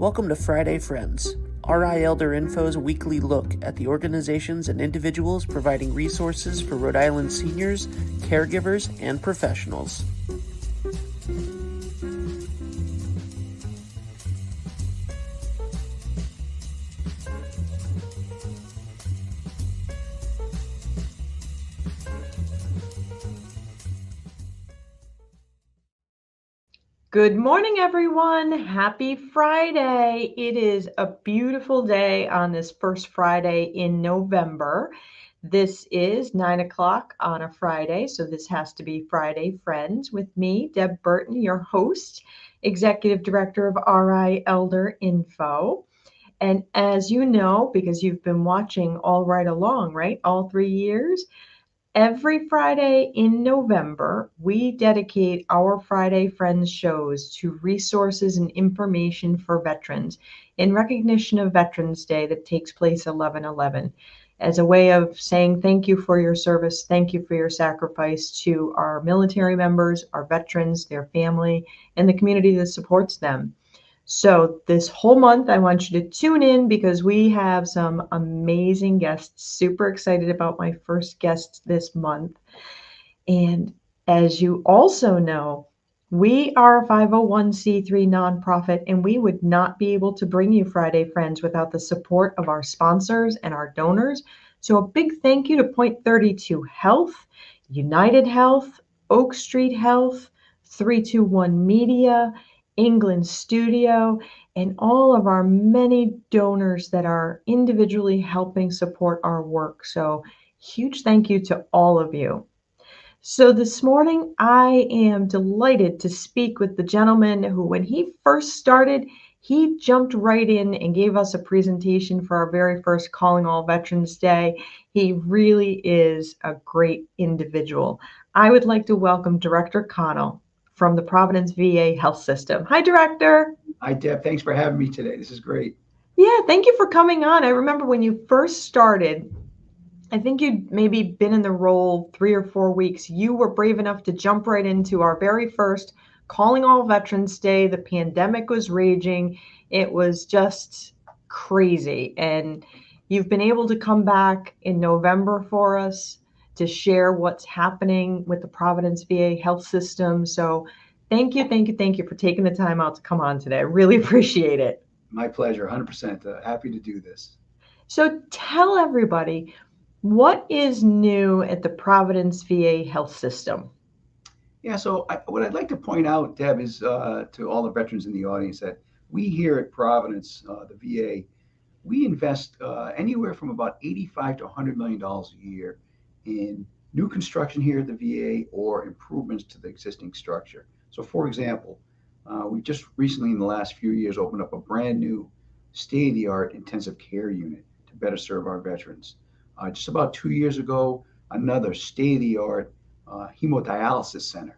Welcome to Friday Friends, RI Elder Info's weekly look at the organizations and individuals providing resources for Rhode Island seniors, caregivers, and professionals. Good morning, everyone. Happy Friday. It is a beautiful day on this first Friday in November. This is 9 o'clock on a Friday, so this has to be Friday Friends with me, Deb Burton, your host, Executive Director of RI Elder Info. And as you know, because you've been watching all right along, right, all 3 years, every Friday in November, we dedicate our Friday Friends shows to resources and information for veterans in recognition of Veterans Day that takes place 11/11, as a way of saying thank you for your service, thank you for your sacrifice to our military members, our veterans, their family, and the community that supports them. So this whole month, I want you to tune in because we have some amazing guests. Super excited about my first guest this month. And as you also know, we are a 501c3 nonprofit, and we would not be able to bring you Friday Friends without the support of our sponsors and our donors. So a big thank you to Point 32 Health, United Health, Oak Street Health, 321 Media, England Studio, and all of our many donors that are individually helping support our work. So huge thank you to all of you. So this morning, I am delighted to speak with the gentleman who, when he first started, he jumped right in and gave us a presentation for our very first Calling All Veterans Day. He really is a great individual. I would like to welcome Director Connell from the Providence VA Health System. Hi, Director. Hi, Deb. Thanks for having me today. This is great. Yeah, thank you for coming on. I remember when you first started, I think you'd maybe been in the role 3 or 4 weeks. You were brave enough to jump right into our very first Calling All Veterans Day. The pandemic was raging. It was just crazy. And you've been able to come back in November for us to share what's happening with the Providence VA health system. So thank you, thank you, thank you for taking the time out to come on today. I really appreciate it. My pleasure. 100%. Happy to do this. So tell everybody, what is new at the Providence VA health system? Yeah, so what I'd like to point out, Deb, is to all the veterans in the audience that we here at Providence, the VA, we invest anywhere from about $85 to $100 million a year in new construction here at the VA or improvements to the existing structure. So, for example, we just recently in the last few years opened up a brand new state-of-the-art intensive care unit to better serve our veterans. Just about 2 years ago, another state-of-the-art hemodialysis center.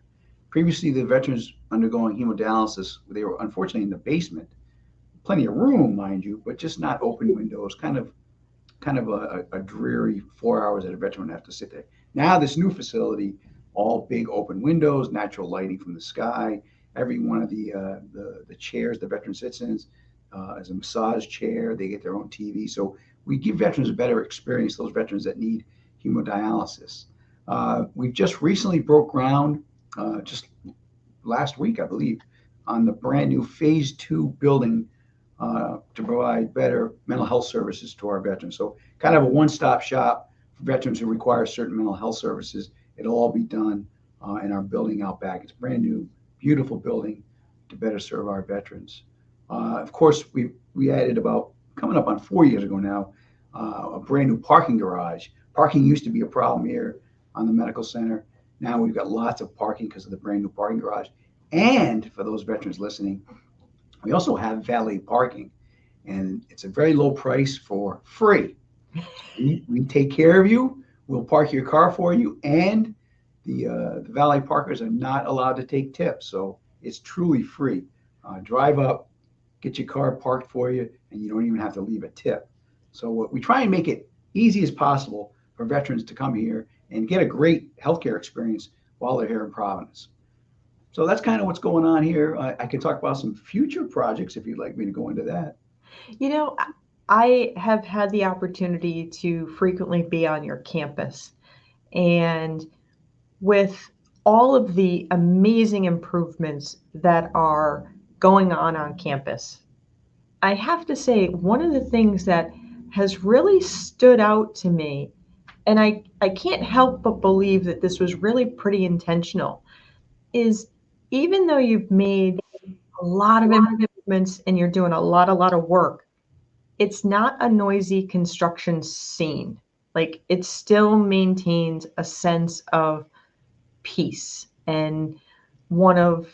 Previously, the veterans undergoing hemodialysis, they were unfortunately in the basement. Plenty of room, mind you, but just not open windows. Kind of a dreary 4 hours that a veteran would have to sit there. Now this new facility, all big open windows, natural lighting from the sky. Every one of the chairs the veteran sits in is a massage chair. They get their own TV. So we give veterans a better experience, those veterans that need hemodialysis. We just recently broke ground, just last week, I believe, on the brand new Phase 2 building to provide better mental health services to our veterans. So kind of a one-stop shop for veterans who require certain mental health services. It'll all be done in our building out back. It's a brand new, beautiful building to better serve our veterans. Of course, we added about, coming up on 4 years ago now, a brand new parking garage. Parking used to be a problem here on the medical center. Now we've got lots of parking because of the brand new parking garage. And for those veterans listening, we also have valet parking, and it's a very low price for free. We take care of you. We'll park your car for you, and the valet parkers are not allowed to take tips, so it's truly free. Drive up, get your car parked for you, and you don't even have to leave a tip. So we try and make it easy as possible for veterans to come here and get a great healthcare experience while they're here in Providence. So that's kind of what's going on here. I can talk about some future projects if you'd like me to go into that. You know, I have had the opportunity to frequently be on your campus, and with all of the amazing improvements that are going on campus, I have to say one of the things that has really stood out to me, and I can't help but believe that this was really pretty intentional, is even though you've made a lot of improvements and you're doing a lot of work, it's not a noisy construction scene. Like it still maintains a sense of peace and one of,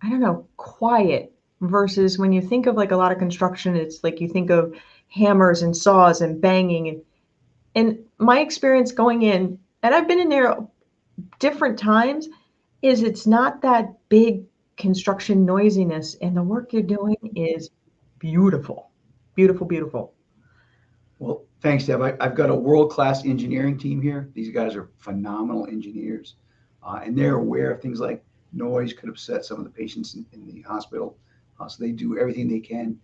I don't know, quiet versus when you think of like a lot of construction, it's like you think of hammers and saws and banging and my experience going in, and I've been in there different times, is it's not that big construction noisiness and the work you're doing is beautiful. Beautiful, beautiful. Well, thanks, Deb. I've got a world-class engineering team here. These guys are phenomenal engineers, and they're aware of things like noise could upset some of the patients in the hospital. So they do everything they can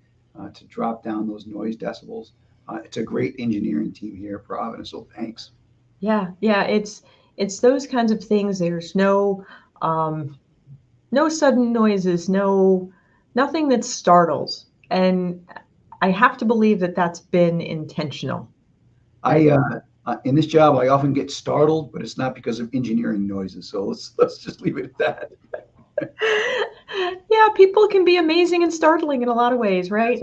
to drop down those noise decibels. It's a great engineering team here at Providence, so thanks. Yeah, yeah, it's those kinds of things. There's um no sudden noises, nothing that startles. And I have to believe that that's been intentional. That In this job, I often get startled, but it's not because of engineering noises. So let's just leave it at that. yeah, people can be amazing and startling in a lot of ways, right?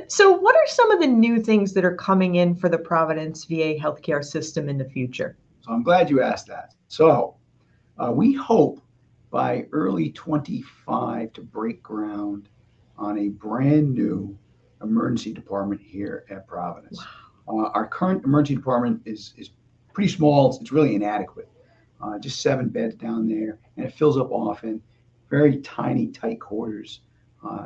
So, what are some of the new things that are coming in for the Providence VA healthcare system in the future? So I'm glad you asked that. So we hope by early 25 to break ground on a brand new emergency department here at Providence. Our current emergency department is pretty small. It's really inadequate. Just 7 beds down there, and it fills up often. Very tiny, tight quarters.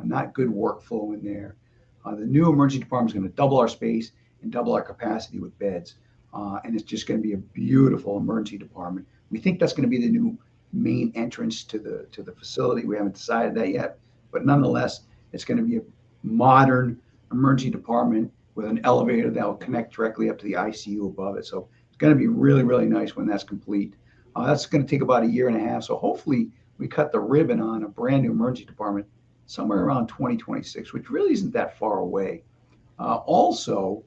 Not good workflow in there. The new emergency department is going to double our space and double our capacity with beds, and it's just going to be a beautiful emergency department. We think that's going to be the new main entrance to the facility. We haven't decided that yet, but nonetheless, it's going to be a modern emergency department with an elevator that will connect directly up to the ICU above it. So it's going to be really, really nice when that's complete. That's going to take about a year and a half. So hopefully we cut the ribbon on a brand new emergency department somewhere around 2026, which really isn't that far away. Also,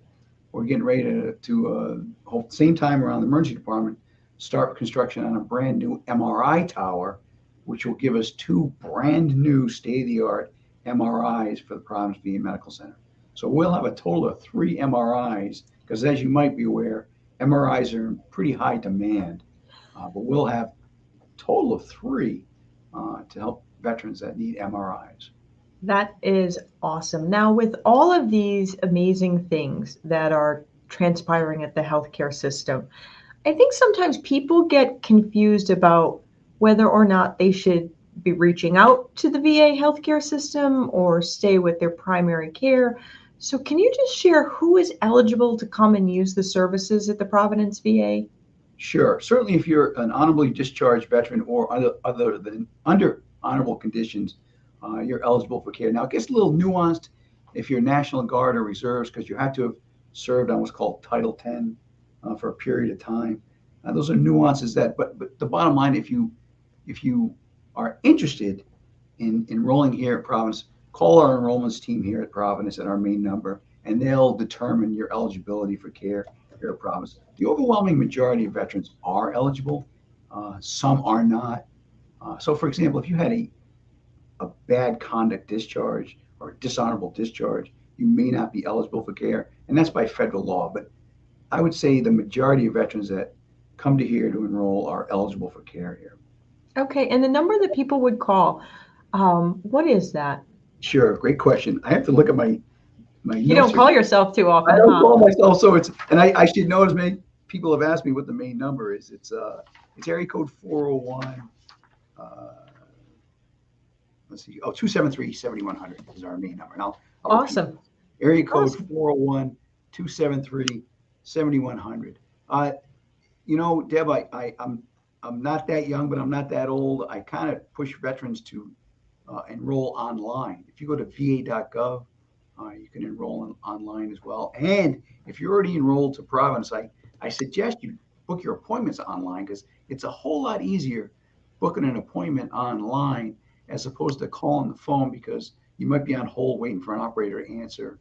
we're getting ready to hope same time around the emergency department start construction on a brand new MRI tower, which will give us 2 brand new state-of-the-art MRIs for the Providence VA Medical Center. So we'll have a total of 3 MRIs because, as you might be aware, MRIs are in pretty high demand. But we'll have a total of 3 to help veterans that need MRIs. That is awesome. Now, with all of these amazing things that are transpiring at the healthcare system, I think sometimes people get confused about whether or not they should be reaching out to the VA healthcare system or stay with their primary care. So, can you just share who is eligible to come and use the services at the Providence VA? Sure. Certainly, if you're an honorably discharged veteran or other than under honorable conditions, you're eligible for care. Now, it gets a little nuanced if you're National Guard or Reserves because you have to have served on what's called Title 10 for a period of time. Those are nuances but the bottom line, if you are interested in enrolling here at Providence, call our enrollments team here at Providence at our main number, and they'll determine your eligibility for care here at Providence. The overwhelming majority of veterans are eligible. Some are not. So, for example, if you had a bad conduct discharge or dishonorable discharge, you may not be eligible for care, and that's by federal law. But I would say the majority of veterans that come to here to enroll are eligible for care here. Okay, and the number that people would call, what is that? Sure, great question. I have to look at my You notes don't here. call yourself too I often, don't huh? call myself so and I should know as many people have asked me what the main number is. It's area code 401. Uh, let's see. Oh, 273-7100 is our main number. Now I'll repeat. Awesome. Area code Awesome. 401-273-7100. Deb, I'm I'm not that young, but I'm not that old. I kind of push veterans to enroll online. If you go to va.gov, you can enroll online as well. And if you're already enrolled to Providence, I suggest you book your appointments online because it's a whole lot easier booking an appointment online as opposed to calling the phone because you might be on hold waiting for an operator to answer.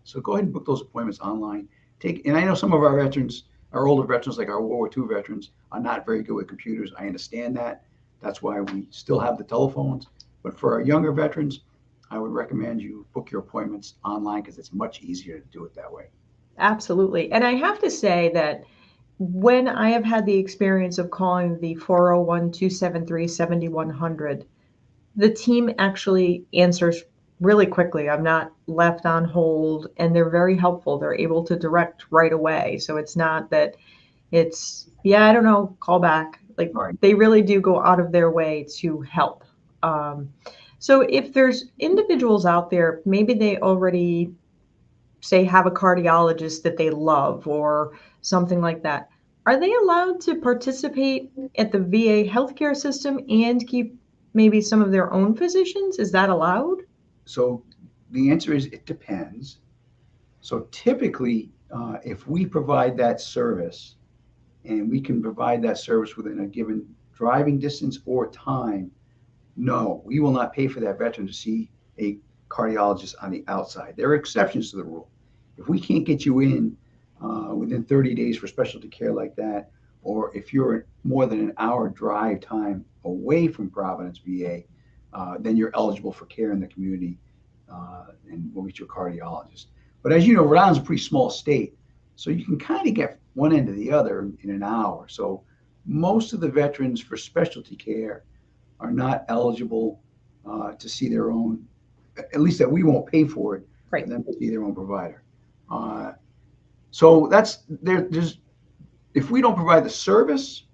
So go ahead and book those appointments online. And I know some of our veterans, our older veterans, like our World War II veterans, are not very good with computers. I understand that. That's why we still have the telephones. But for our younger veterans, I would recommend you book your appointments online because it's much easier to do it that way. Absolutely. And I have to say that when I have had the experience of calling the 401-273-7100, the team actually answers really quickly. I'm not left on hold, and they're very helpful. They're able to direct right away. So it's not that it's, yeah, I don't know, call back. Like Right. they really do go out of their way to help. Um, so if there's individuals out there, maybe they already say have a cardiologist that they love or something like that. Are they allowed to participate at the VA healthcare system and keep maybe some of their own physicians? Is that allowed? So the answer is it depends. So typically, if we provide that service and we can provide that service within a given driving distance or time, no, we will not pay for that veteran to see a cardiologist on the outside. There are exceptions to the rule. If we can't get you in within 30 days for specialty care like that, or if you're more than an hour drive time away from Providence, VA, then you're eligible for care in the community and we'll get you a cardiologist. But as you know, Rhode Island's a pretty small state, so you can kind of get one end to the other in an hour. So most of the veterans for specialty care are not eligible to see their own, at least that we won't pay for it, for Right. them to see their own provider. Uh, so that's there's if we don't provide the service,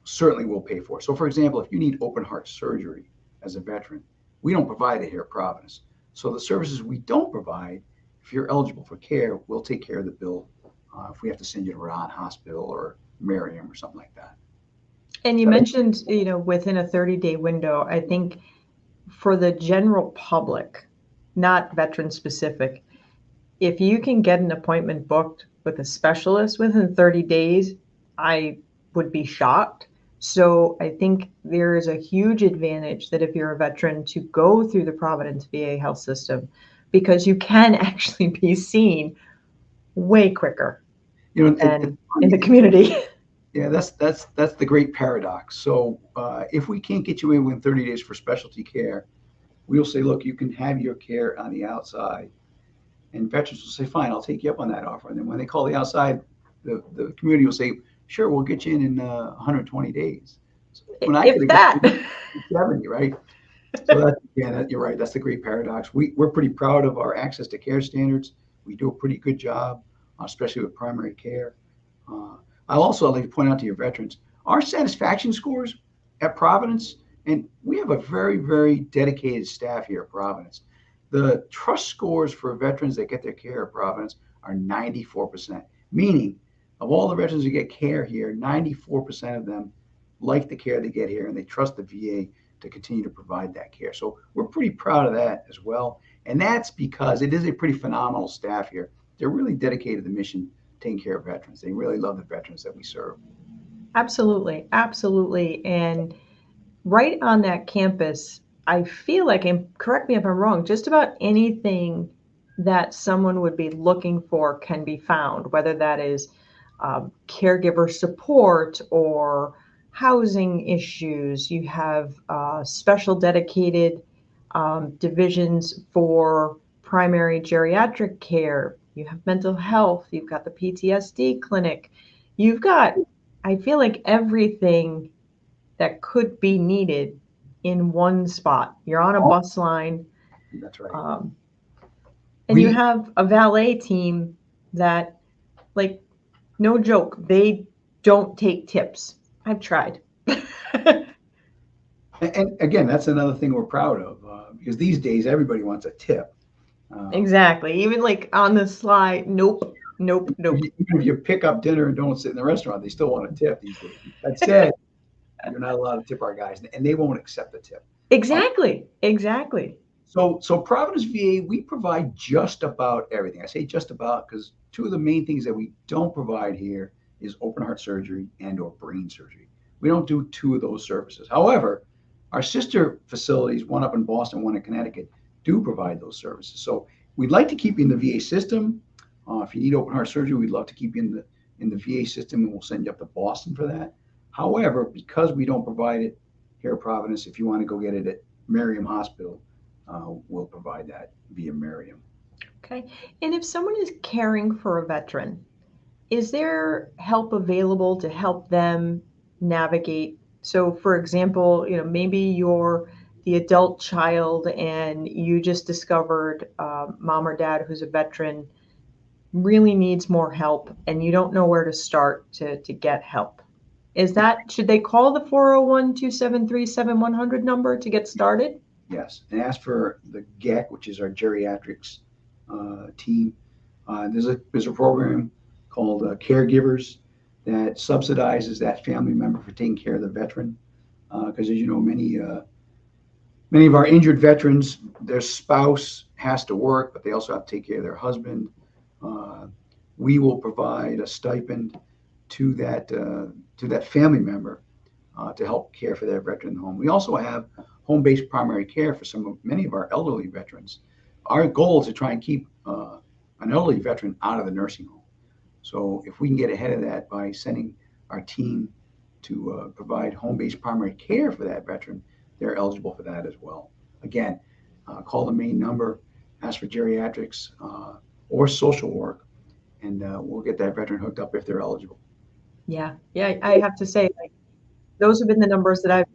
certainly we'll pay for it. So for example, if you need open heart surgery as a veteran, we don't provide it here at Providence. So the services we don't provide, if you're eligible for care, we'll take care of the bill if we have to send you to Rhode Island Hospital or Merriam or something like that. And you mentioned, within a 30-day window, I think for the general public, not veteran specific, if you can get an appointment booked with a specialist within 30 days, I would be shocked. So I think there is a huge advantage that if you're a veteran to go through the Providence VA health system because you can actually be seen way quicker than in the community. Yeah, that's the great paradox. So if we can't get you in within 30 days for specialty care, we'll say, look, you can have your care on the outside. And veterans will say, fine, I'll take you up on that offer. And then when they call the outside, the community will say, sure, we'll get you in 120 days. So when I If that. 70, right? So you're right. That's the great paradox. We're pretty proud of our access to care standards. We do a pretty good job, especially with primary care. I'll also like to point out to your veterans, our satisfaction scores at Providence, and we have a very, very dedicated staff here at Providence. The trust scores for veterans that get their care at Providence are 94%, meaning of all the veterans who get care here, 94% of them like the care they get here and they trust the VA to continue to provide that care. So we're pretty proud of that as well. And that's because it is a pretty phenomenal staff here. They're really dedicated to the mission, taking care of veterans. They really love the veterans that we serve. Absolutely. Absolutely. And right on that campus, I feel like, and correct me if I'm wrong, just about anything that someone would be looking for can be found, whether that is caregiver support or housing issues. You have special dedicated divisions for primary geriatric care. You have mental health. You've got the PTSD clinic. You've got, I feel like, everything that could be needed in one spot. You're on a bus line. That's right. And you have a valet team that, like, no joke, they don't take tips. I've tried. And again, that's another thing we're proud of because these days everybody wants a tip. Exactly. Even like on the slide, nope. Even if you pick up dinner and don't sit in the restaurant, they still want a tip these days. That said, You're not allowed to tip our guys, and they won't accept the tip. Exactly. So Providence VA, we provide just about everything. I say just about because two of the main things that we don't provide here is open heart surgery and or brain surgery. We don't do two of those services. However, our sister facilities, one up in Boston, one in Connecticut, do provide those services. So we'd like to keep you in the VA system. If you need open heart surgery, we'd love to keep you in the VA system, and we'll send you up to Boston for that. However, because we don't provide it here at Providence, if you want to go get it at Merriam Hospital, we'll provide that via Merriam. Okay. And if someone is caring for a veteran, is there help available to help them navigate? So, for example, maybe you're the adult child and you just discovered mom or dad who's a veteran really needs more help and you don't know where to start to get help. Should they call the 401-273-7100 number to get started? Yes, and ask for the GEC, which is our geriatrics team. There's a program called Caregivers that subsidizes that family member for taking care of the veteran. Because as you know, many of our injured veterans, their spouse has to work, but they also have to take care of their husband. We will provide a stipend to that family member to help care for their veteran home. We also have home-based primary care for many of our elderly veterans. Our goal is to try and keep an elderly veteran out of the nursing home. So if we can get ahead of that by sending our team to provide home-based primary care for that veteran, they're eligible for that as well. Again, call the main number, ask for geriatrics or social work, and we'll get that veteran hooked up if they're eligible. Yeah. I have to say, those have been the numbers that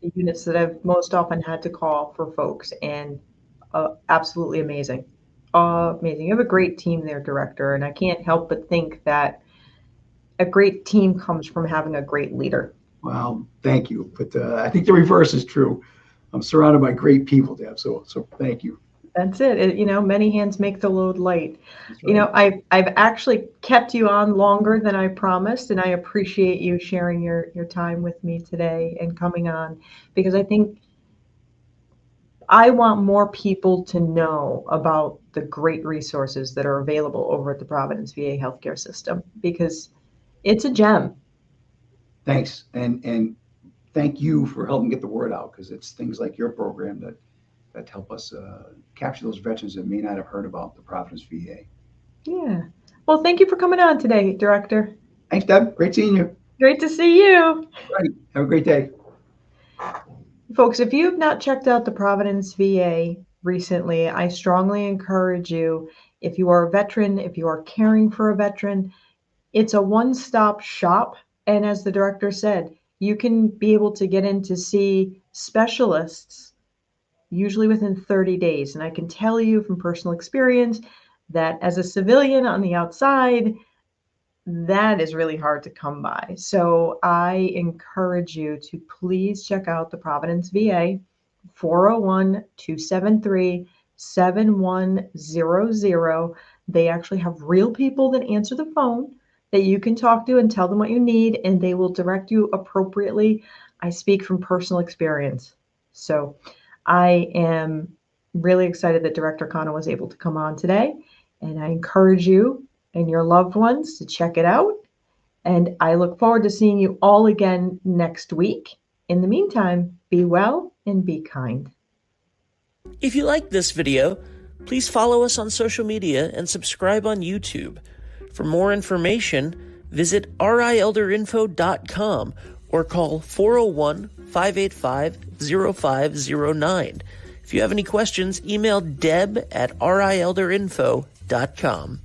the units that I've most often had to call for folks, and absolutely amazing. Amazing. You have a great team there, Director, and I can't help but think that a great team comes from having a great leader. Well, thank you. But I think the reverse is true. I'm surrounded by great people, Deb. So thank you. That's it. Many hands make the load light. Right. I've actually kept you on longer than I promised, and I appreciate you sharing your time with me today and coming on, because I think I want more people to know about the great resources that are available over at the Providence VA healthcare system, because it's a gem. Thanks. And thank you for helping get the word out, because it's things like your program that help us capture those veterans that may not have heard about the Providence VA. Yeah. Well, thank you for coming on today, Director. Thanks, Deb. Great seeing you. Great to see you. Right. Have a great day. Folks, if you have not checked out the Providence VA recently, I strongly encourage you, if you are a veteran, if you are caring for a veteran, it's a one-stop shop. And as the director said, you can be able to get in to see specialists usually within 30 days. And I can tell you from personal experience that as a civilian on the outside, that is really hard to come by. So I encourage you to please check out the Providence VA, 401-273-7100. They actually have real people that answer the phone that you can talk to and tell them what you need, and they will direct you appropriately. I speak from personal experience. So I am really excited that Director Connell was able to come on today, and I encourage you and your loved ones to check it out. And I look forward to seeing you all again next week. In the meantime, be well and be kind. If you like this video, please follow us on social media and subscribe on YouTube. For more information, visit rielderinfo.com or call 401-585-0509. If you have any questions, email deb@rielderinfo.com.